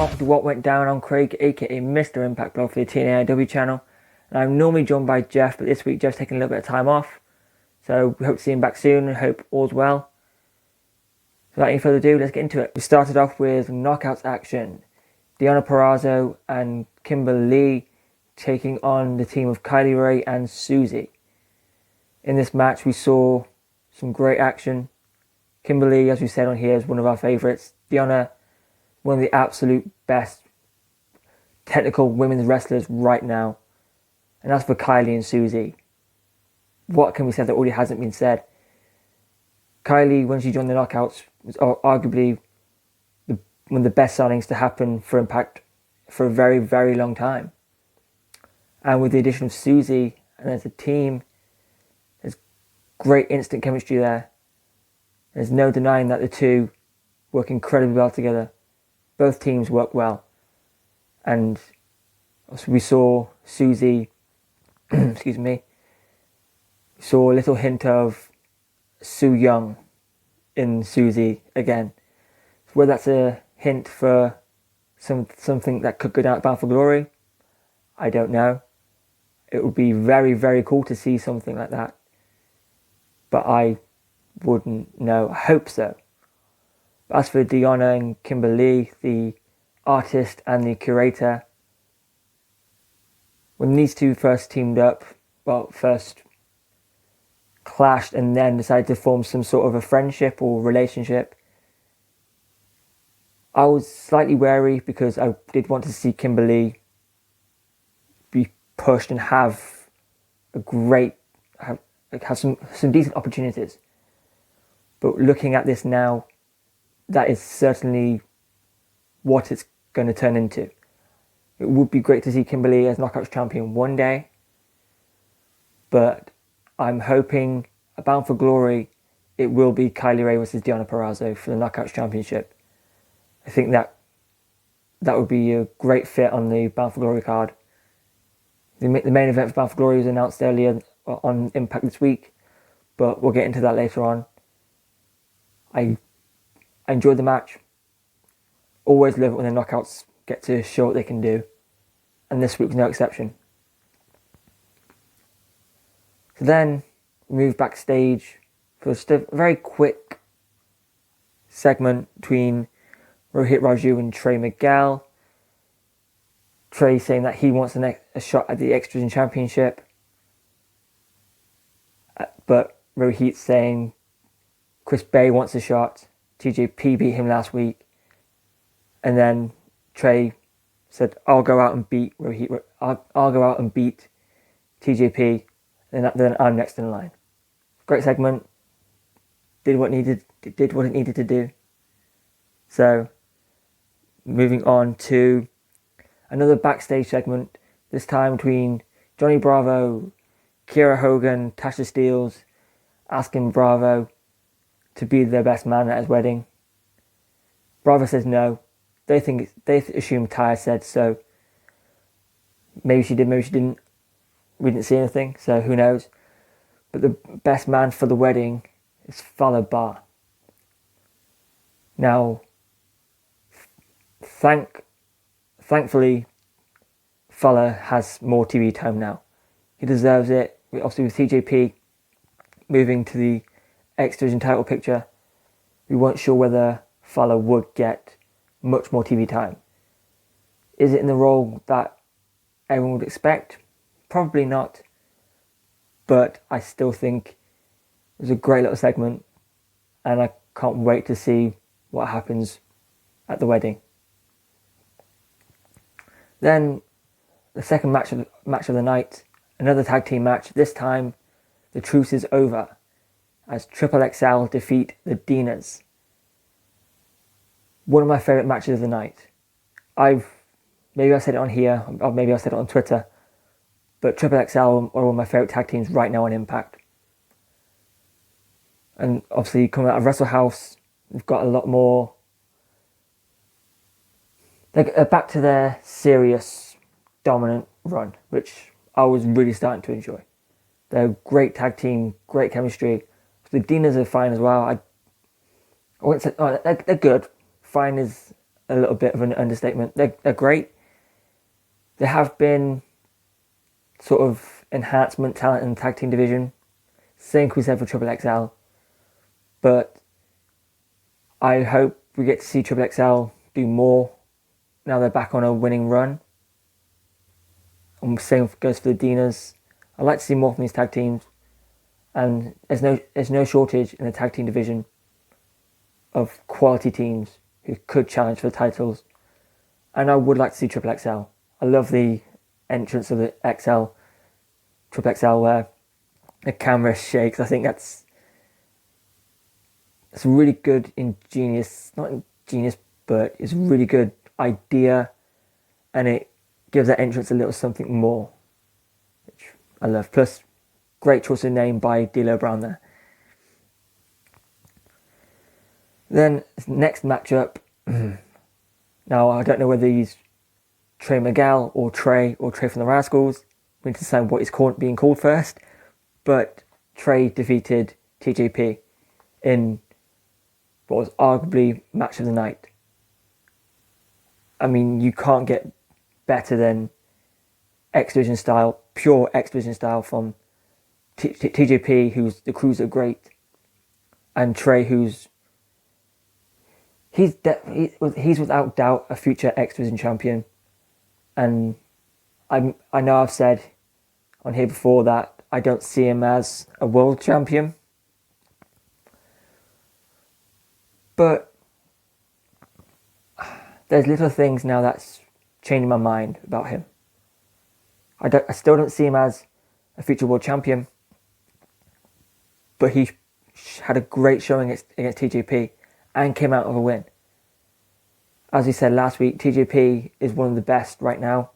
off with what went down on Craig, aka Mr. Impact blog for the TNAIW channel. And I'm normally joined by Jeff, but this week Jeff's taking a little bit of time off. So we hope to see him back soon and hope all's well. So without any further ado, let's get into it. We started off with knockouts action. Deonna Purrazzo and Kimber Lee taking on the team of Kylie Rae and Susie. In this match we saw some great action. Kimber Lee, as we said on here, is one of our favourites. Deonna, one of the absolute best technical women's wrestlers right now. And as for Kylie and Susie, what can we say that already hasn't been said? Kylie, when she joined the Knockouts, was arguably one of the best signings to happen for Impact for a very, very long time. And with the addition of Susie and as a team, there's great instant chemistry there. There's no denying that the two work incredibly well together. Both teams work well. And we saw Susie, excuse me, saw a little hint of Su Yung in Susie again. Whether that's a hint for something that could go down at Bound for Glory, I don't know. It would be very, very cool to see something like that. But I wouldn't know. I hope so. As for Deonna and Kimber Lee, the artist and the curator, when these two first teamed up, first clashed and then decided to form some sort of a friendship or relationship, I was slightly wary because I did want to see Kimber Lee be pushed and have some decent opportunities. But looking at this now, that is certainly what it's going to turn into. It would be great to see Kimber Lee as Knockouts champion one day, but I'm hoping Bound for Glory it will be Kylie Rae versus Deonna Purrazzo for the Knockouts championship. I think that would be a great fit on the Bound for Glory card. The main event for Bound for Glory was announced earlier on Impact this week, but we'll get into that later on. I enjoyed the match. Always love it when the Knockouts get to show what they can do, and this week was no exception. So then we move backstage for just a very quick segment between Rohit Raju and Trey Miguel. Trey saying that he wants a shot at the X-Division Championship, but Rohit saying Chris Bay wants a shot. TJP beat him last week. And then Trey said, I'll go out and beat Rohit. I'll go out and beat TJP. And then I'm next in line. Great segment. Did what it needed to do. So, moving on to another backstage segment. This time between Johnny Bravo, Kiera Hogan, Tasha Steelz, asking Bravo to be their best man at his wedding. Bravo says no. They assume Taya said so. Maybe she did, maybe she didn't. We didn't see anything, so who knows. But the best man for the wedding is Fallah Bahh. Now, thankfully, Fallah has more TV time now. He deserves it. Obviously, with TJP moving to the X-Division title picture, we weren't sure whether Fallah would get much more TV time. Is it in the role that everyone would expect? Probably not. But I still think it was a great little segment, and I can't wait to see what happens at the wedding. Then the second match of the night, another tag team match. This time, the truce is over as Triple XL defeat the Dinas. One of my favourite matches of the night. Maybe I said it on here, or maybe I said it on Twitter, but Triple XL are one of my favourite tag teams right now on Impact. And obviously coming out of Wrestle House, we've got a lot more. They're back to their serious, dominant run, which I was really starting to enjoy. They're a great tag team, great chemistry. The Dinas are fine as well. I wouldn't say they're good. Fine is a little bit of an understatement. They're great. There have been sort of enhancement talent in the tag team division. Same we said for Triple XL. But I hope we get to see Triple XL do more now they're back on a winning run. And same goes for the Dinas. I'd like to see more from these tag teams. And there's no shortage in the tag team division of quality teams who could challenge for the titles. And I would like to see Triple XL. I love the entrance of the Triple XL where the camera shakes. I think it's a really good ingenious, not ingenious, but it's a really good idea, and it gives that entrance a little something more, which I love. Plus, great choice of name by D'Lo Brown there. Then, next matchup. Now, I don't know whether he's Trey Miguel or Trey from the Rascals. We need to decide what he's being called first. But Trey defeated TJP in what was arguably match of the night. I mean, you can't get better than X-Division style, pure X-Division style from TJP, who's the cruiser great, and Trey, who's he's without doubt a future X-Division champion. And I know I've said on here before that I don't see him as a world champion, but there's little things now that's changing my mind about him. I still don't see him as a future world champion, but he had a great showing against TJP and came out with a win. As we said last week, TJP is one of the best right now,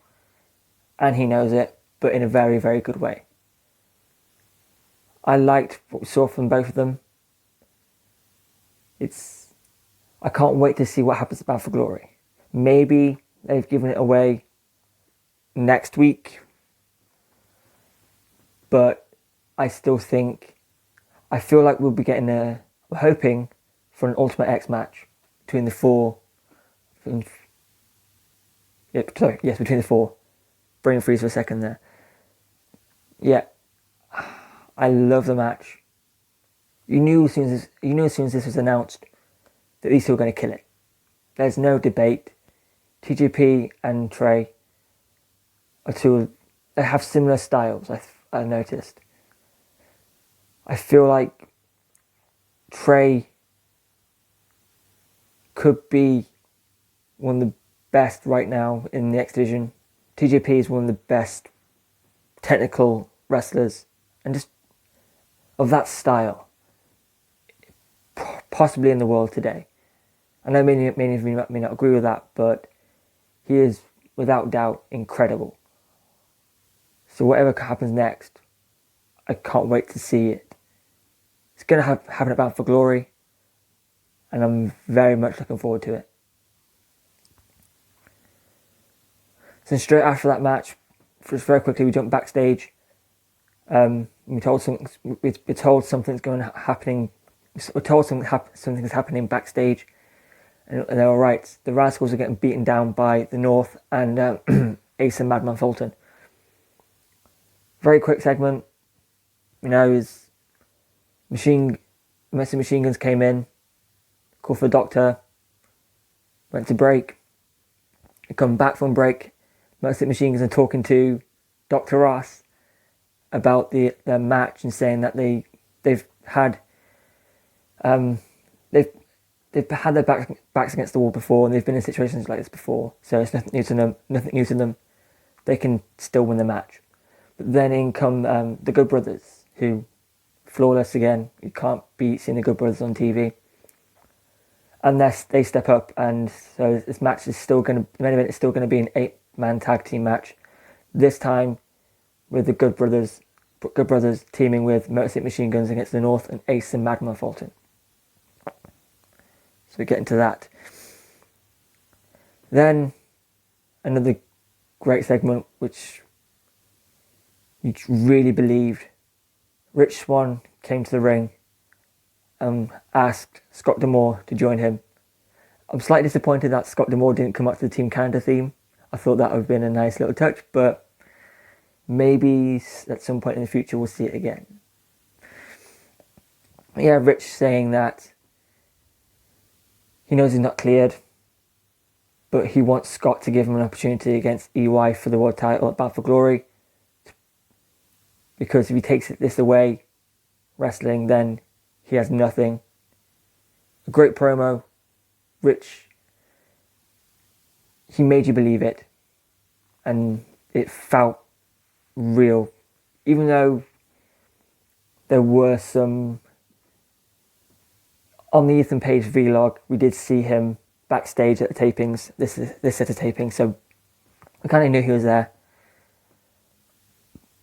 and he knows it, but in a very, very good way. I liked what we saw from both of them. I can't wait to see what happens at Bound for Glory. Maybe they've given it away next week, but I still feel like we'll be we're hoping for an Ultimate X match between the four. Between the four. Brain freeze for a second there. Yeah, I love the match. You knew as soon as this was announced that these two were going to kill it. There's no debate. TJP and Trey they have similar styles, I noticed. I feel like Trey could be one of the best right now in the X Division. TJP is one of the best technical wrestlers and just of that style, possibly in the world today. I know many of you may not agree with that, but he is without doubt incredible. So whatever happens next, I can't wait to see it. It's going to happen at Bound for Glory, and I'm very much looking forward to it. So straight after that match, just very quickly, we jumped backstage. We're told something's happening backstage, and they're all right. The Rascals are getting beaten down by the North and Ace and Madman Fulton. Very quick segment. Is Machine Guns came in, called for the doctor, went to break. They come back from break. Mercy Machine Guns are talking to Dr. Ross about their match and saying that they've had their backs against the wall before, and they've been in situations like this before, so it's nothing new to them. They can still win the match. But then in come the Good Brothers, who flawless again. You can't beat seeing the Good Brothers on TV. Unless they step up, and so this match is still the main event is still going to be an 8-man tag team match. This time with the Good Brothers teaming with Motor City Machine Guns against the North and Ace and Madman Fulton. So we get into that. Then another great segment which you really believed. Rich Swann came to the ring and asked Scott D'Amore to join him. I'm slightly disappointed that Scott D'Amore didn't come up to the Team Canada theme. I thought that would have been a nice little touch, but maybe at some point in the future we'll see it again. Yeah, Rich saying that he knows he's not cleared, but he wants Scott to give him an opportunity against EY for the world title at Bound for Glory. Because if he takes this away, wrestling, then he has nothing. A great promo. Rich, he made you believe it. And it felt real. Even though there were some... On the Ethan Page vlog, we did see him backstage at the tapings, this set of tapings, so I kind of knew he was there.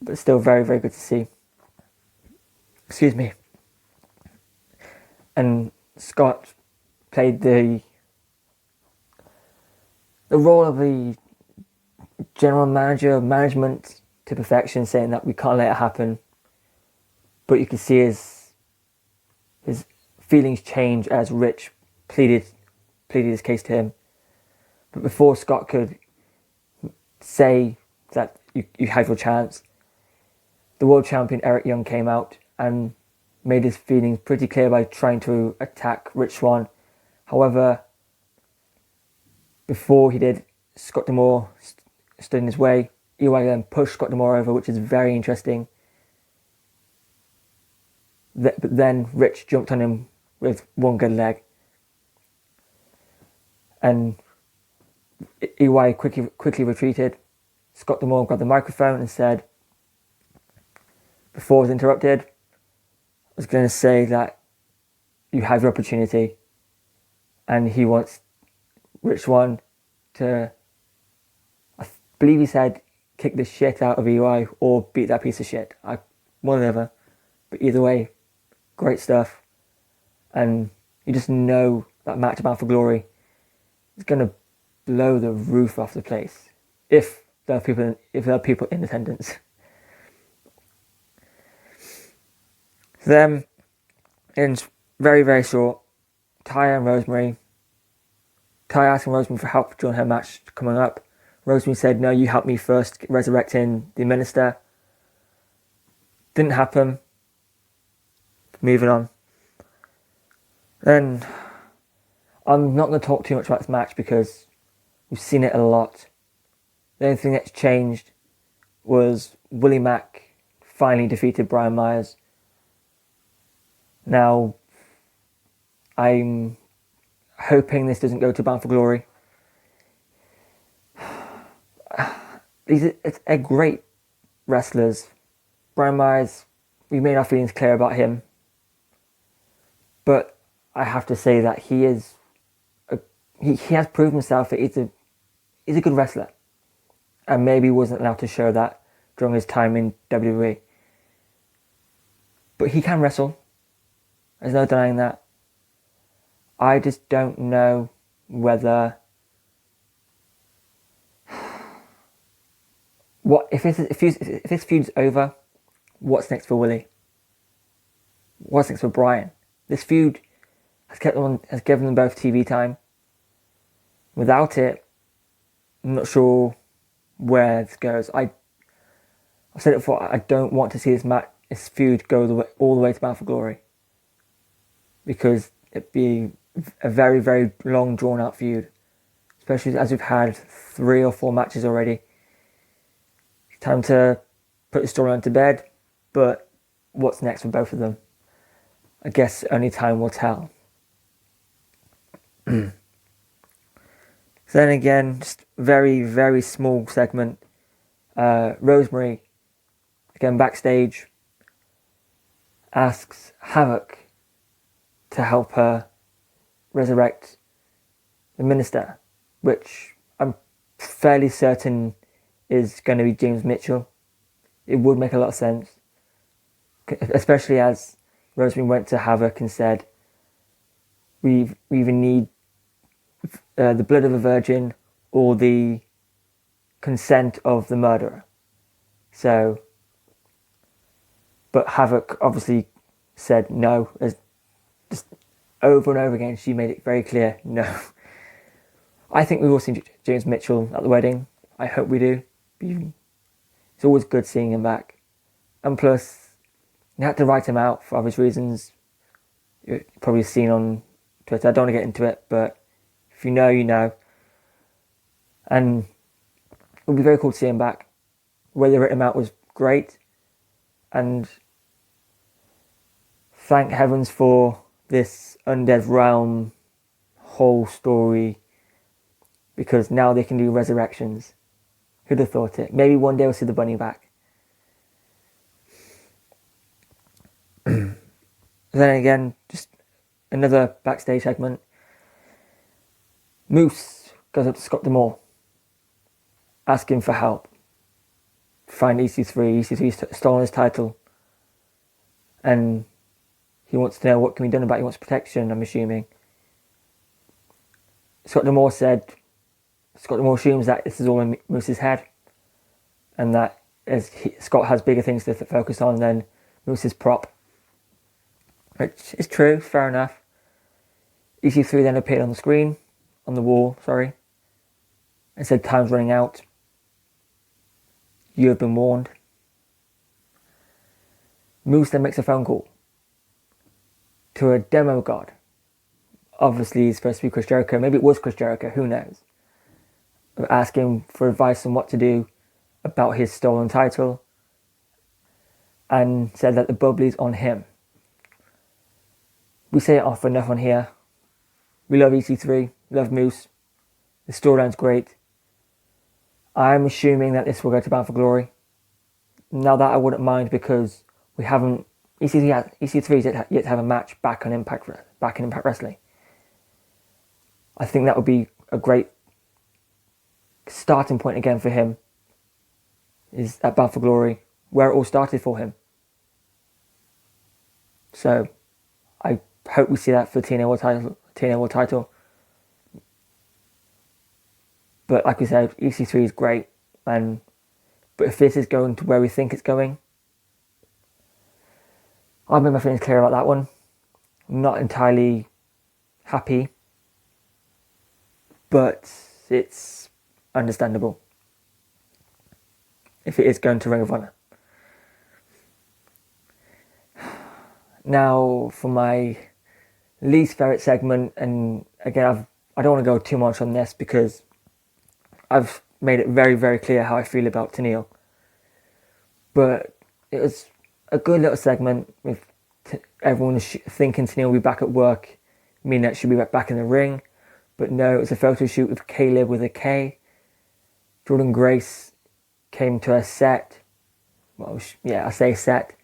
But still very, very good to see. Excuse me. And Scott played the role of the general manager of management to perfection, saying that we can't let it happen. But you can see his feelings change as Rich pleaded his case to him. But before Scott could say that you have your chance, the world champion Eric Young came out and made his feelings pretty clear by trying to attack Rich Swann. However, before he did, Scott D'Amore stood in his way. EY then pushed Scott D'Amore over, which is very interesting. But then Rich jumped on him with one good leg. And EY quickly retreated. Scott D'Amore grabbed the microphone and said, before I was interrupted, I was going to say that you have your opportunity. And he wants Rich Swann to, I believe he said, kick the shit out of EY or beat that piece of shit. One or the other. But either way, great stuff. And you just know that match Bound for Glory is going to blow the roof off the place if there are people in attendance. Then, in very, very short, Taya and Rosemary. Taya asking Rosemary for help during her match coming up. Rosemary said, no, you help me first, resurrecting the Minister. Didn't happen. Moving on. Then, I'm not going to talk too much about this match because we've seen it a lot. The only thing that's changed was Willie Mack finally defeated Brian Myers. Now, I'm hoping this doesn't go to Bound for Glory. It's a great wrestlers. Brian Myers, we made our feelings clear about him. But I have to say that he has proven himself that he's a good wrestler. And maybe wasn't allowed to show that during his time in WWE. But he can wrestle. There's no denying that. I just don't know whether... if this feud's over, what's next for Willie? What's next for Brian? This feud has given them both TV time. Without it, I'm not sure where this goes. I've said it before, I don't want to see this feud go all the way to Bound for Glory. Because it'd be a very, very long, drawn-out feud. Especially as we've had 3 or 4 matches already. Time to put the storyline to bed. But what's next for both of them? I guess only time will tell. So then again, just very, very small segment. Rosemary, again backstage, asks Havoc to help her resurrect the Minister, which I'm fairly certain is going to be James Mitchell. It would make a lot of sense, especially as Rosemary went to Havoc and said, we either need the blood of a virgin or the consent of the murderer. So, but Havoc obviously said no. Just over and over again, she made it very clear, no. I think we will see James Mitchell at the wedding. I hope we do. It's always good seeing him back. And plus, you had to write him out for obvious reasons. You've probably seen on Twitter. I don't want to get into it, but if you know, you know. And it would be very cool to see him back. The way they wrote him out was great. And thank heavens for this Undead Realm whole story, because now they can do resurrections. Who'd have thought it? Maybe one day we'll see the bunny back. Then again, just another backstage segment. Moose goes up to Scott D'Amore, asking for help. Find EC3. EC3 stolen his title. And he wants to know what can be done about it. He wants protection, I'm assuming. Scott D'Amore assumes that this is all in Moose's head, and that Scott has bigger things to focus on than Moose's prop. Which is true, fair enough. EC3 then appeared on the wall, and said, "Time's running out. You have been warned." Moose then makes a phone call to a demo god. Obviously, he's supposed to be Chris Jericho. Maybe it was Chris Jericho, who knows? Asking for advice on what to do about his stolen title, and said that the bubbly's on him. We say it often enough on here. We love EC3, love Moose. The storyline's great. I'm assuming that this will go to Bound for Glory. Now that I wouldn't mind, because we haven't. EC3's yet to have a match back in Impact Wrestling. I think that would be a great starting point again for him. Is at Bound for Glory, where it all started for him. So, I hope we see that for TNA World Title. But like we said, EC3 is great, but if this is going to where we think it's going, I'll make my feelings clear about that one. I'm not entirely happy, but it's understandable if it is going to Ring of Honor. Now, for my least favourite segment, and again, I don't want to go too much on this because I've made it very, very clear how I feel about Tenille. But it was a good little segment with everyone thinking Tenille will be back at work, meaning that she'll be back in the ring. But no, it was a photo shoot with Caleb with a K. Jordan Grace came to a set. Well, yeah, I say set.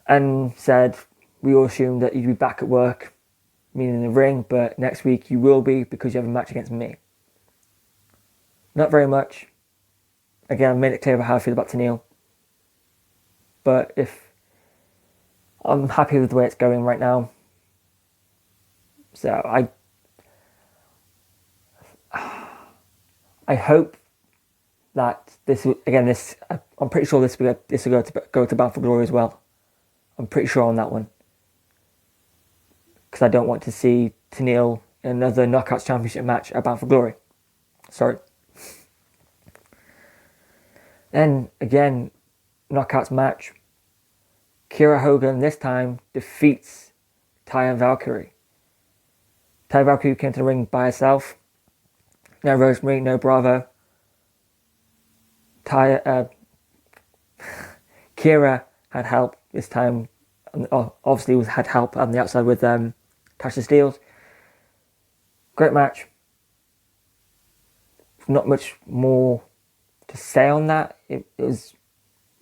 And said, "We all assumed that you'd be back at work, meaning in the ring, but next week you will be because you have a match against me." Not very much. Again, I've made it clear about how I feel about Tenille. But if I'm happy with the way it's going right now. So I hope that I'm pretty sure this will go to Bound for Glory as well. I'm pretty sure on that one. Because I don't want to see Tenille in another Knockouts Championship match at Bound for Glory. Sorry. Then, again, Knockouts match. Kiera Hogan this time defeats Taya Valkyrie. Taya Valkyrie came to the ring by herself. No Rosemary, no Bravo. Kiera had help this time. Obviously, had help on the outside with Tasha Steelz. Great match. Not much more to say on that. It was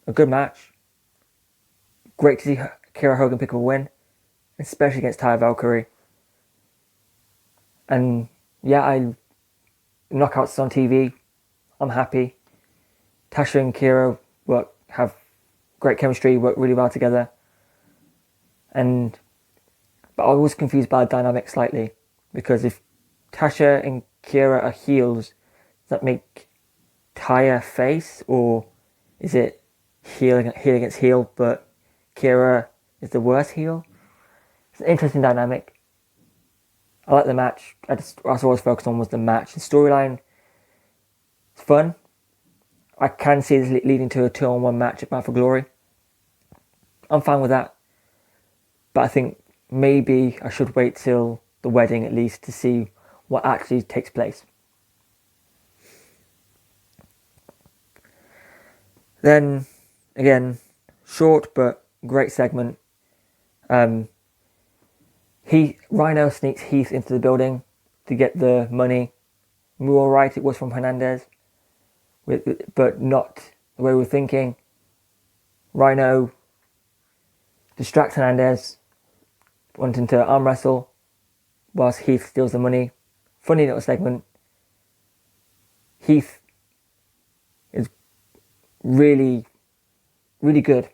a good match. Great to see Kiera Hogan pick up a win, especially against Taya Valkyrie. And yeah, Knockouts on TV. I'm happy. Tasha and Kiera have great chemistry, work really well together. But I was confused by the dynamic slightly, because if Tasha and Kiera are heels, does that make Taya face, or is it heel against heel, but Kiera is the worst heel? It's an interesting dynamic. I like the match. That's what I was focused on, was the match. The storyline is fun. I can see this leading to a 2-on-1 match at Bound for Glory. I'm fine with that. But I think maybe I should wait till the wedding at least to see what actually takes place. Then, again, short but great segment. Rhino sneaks Heath into the building to get the money. We were alright, it was from Hernandez, but not the way we were thinking. Rhino distracts Hernandez, wanting to arm wrestle, whilst Heath steals the money. Funny little segment. Heath is really, really good.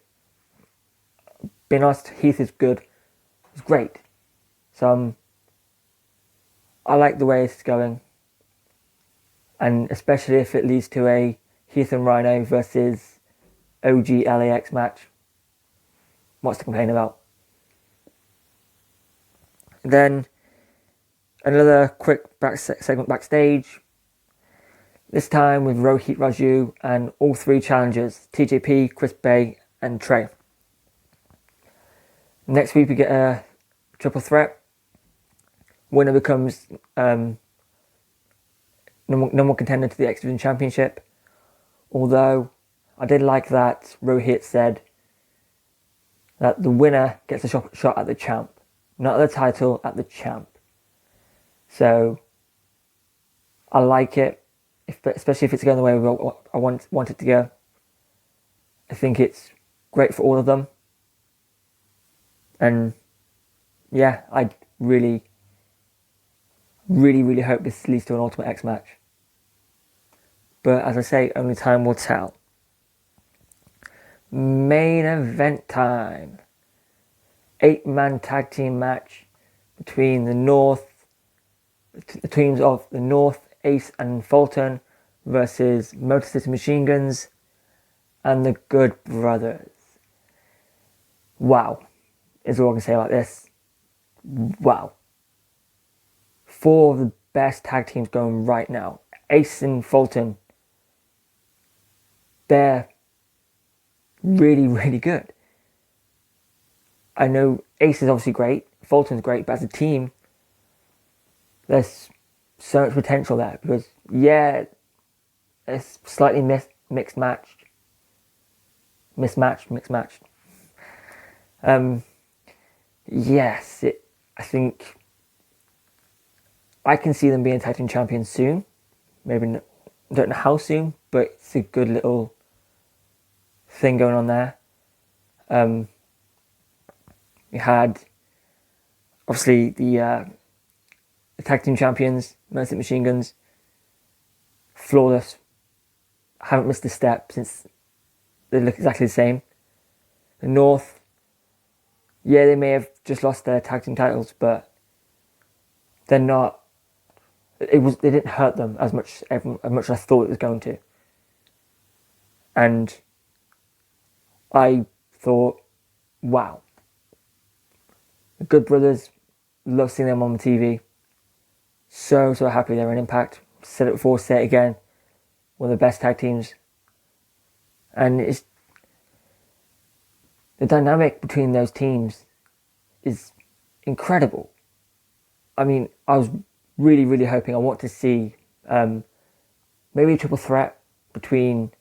Being honest, Heath is good. It's great. So I like the way it's going. And especially if it leads to a Heath and Rhino versus OG LAX match. What's to complain about? Then another quick segment backstage. This time with Rohit Raju and all three challengers, TJP, Chris Bay and Trey. Next week we get a triple threat. Winner becomes number one contender to the X Division Championship. Although I did like that Rohit said that the winner gets a shot at the champ. Not at the title, at the champ. So I like it, especially if it's going the way I want it to go. I think it's great for all of them. And yeah, I really, really, really hope this leads to an Ultimate X match. But as I say, only time will tell. Main event time. 8-man tag team match between the teams of the North, Ace and Fulton versus Motor City Machine Guns and the Good Brothers. Wow, is all I can say about this. Wow. 4 of the best tag teams going right now. Ace and Fulton, they're really, really good. I know Ace is obviously great, Fulton's great, but as a team, there's so much potential there because, yeah, it's slightly mismatched. Yes, I think I can see them being tag team champions soon. Maybe don't know how soon, but it's a good little thing going on there. We had obviously the tag team champions, Motor City Machine Guns, flawless. Haven't missed a step since they look exactly the same. The North, yeah, they may have just lost their tag team titles, but they're not. They didn't hurt them as much as I thought it was going to. And I thought, wow. The Good Brothers, love seeing them on the TV. So happy they're in Impact. Said it before, say it again. One of the best tag teams. And it's the dynamic between those teams is incredible. I mean, I was really, really hoping I want to see maybe a triple threat between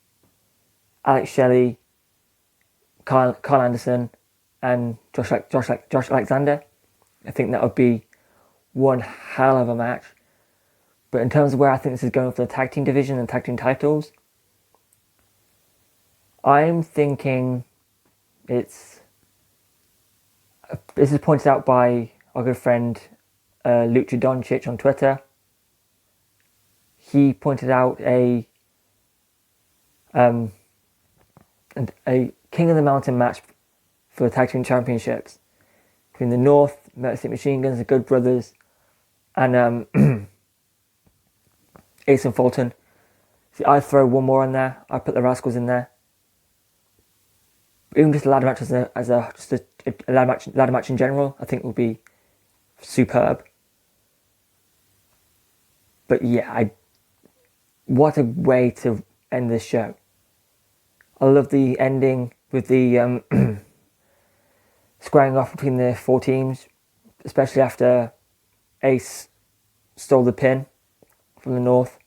Alex Shelley, Carl Anderson, and Josh Alexander. I think that would be one hell of a match. But in terms of where I think this is going for the tag team division and tag team titles, I'm thinking this is pointed out by our good friend Lucha Doncic on Twitter. He pointed out a King of the Mountain match for the tag team championships between the North, Motor City Machine Guns, the Good Brothers, and Ace and Fulton. See, I'd throw one more in there. I'd put the Rascals in there. Even just a ladder match as a ladder match in general, I think would be superb. But yeah, what a way to end this show. I love the ending with the squaring off between the 4 teams, especially after Ace stole the pin from the North.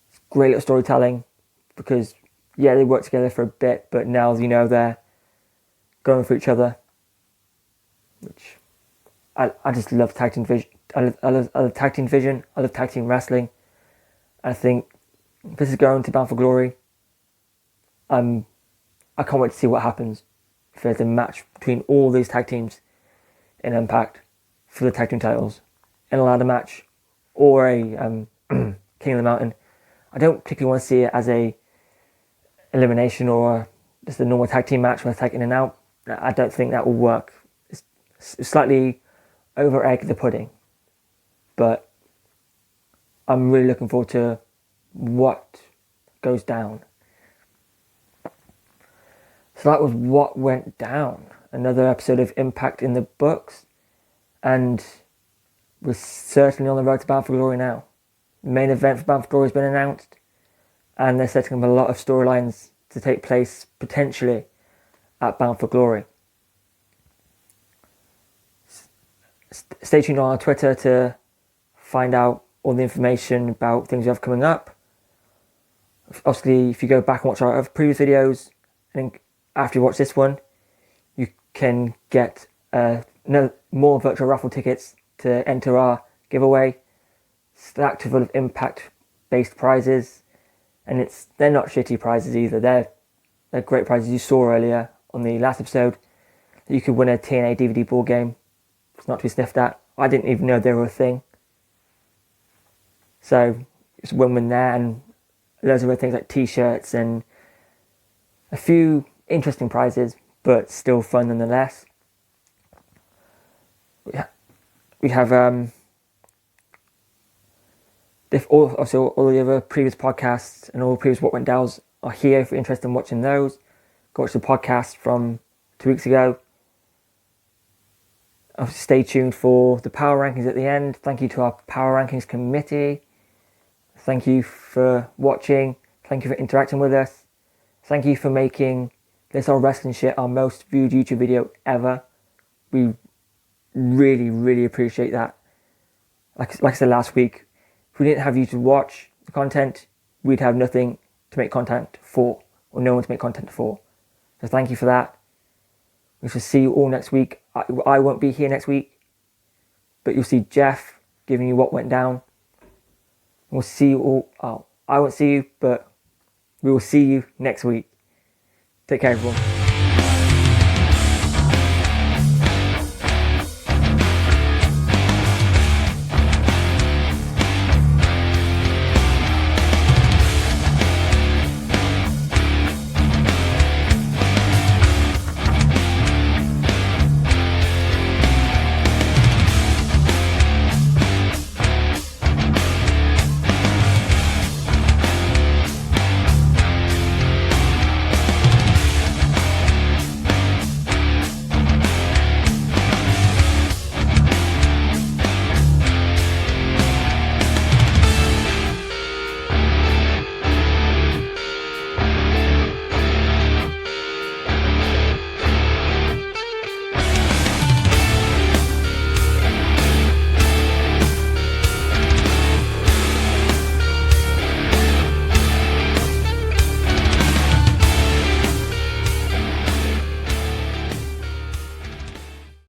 It's great little storytelling because, yeah, they worked together for a bit, but now, they're going for each other. Which I just love tag team vision. I love tag team vision. I love tag team wrestling. I think this is going to Bound for Glory. I can't wait to see what happens if there's a match between all these tag teams in Impact for the tag team titles in a ladder match or a King of the Mountain. I don't particularly want to see it as a elimination or just a normal tag team match where they're tagging in and out. I don't think that will work. It's slightly over egg the pudding, but I'm really looking forward to what goes down. So that was what went down. Another episode of Impact in the books, and we're certainly on the road to Bound for Glory now. The main event for Bound for Glory has been announced, and they're setting up a lot of storylines to take place potentially at Bound for Glory. Stay tuned on our Twitter to find out all the information about things we have coming up. Obviously, if you go back and watch our other previous videos, and after you watch this one, you can get more virtual raffle tickets to enter our giveaway. Stacked full of Impact-based prizes, and they're not shitty prizes either. They're great prizes. You saw earlier on the last episode that you could win a TNA DVD board game. It's not to be sniffed at. I didn't even know they were a thing. So it's a win-win there, and loads of other things like t-shirts and a few interesting prizes, but still fun nonetheless. We have also all the other previous podcasts and all the previous What Went Downs are here if you're interested in watching those. Go watch the podcast from 2 weeks ago. Stay tuned for the power rankings at the end. Thank you to our power rankings committee. Thank you for watching. Thank you for interacting with us. Thank you for making This Old Wrestling Shit our most viewed YouTube video ever. We really, really appreciate that. Like I said last week, if we didn't have you to watch the content, we'd have nothing to make content for, or no one to make content for. So thank you for that. We shall see you all next week. I won't be here next week, but you'll see Jeff giving you what went down. We'll see you all. Oh, I won't see you, but we will see you next week. Take care, everyone.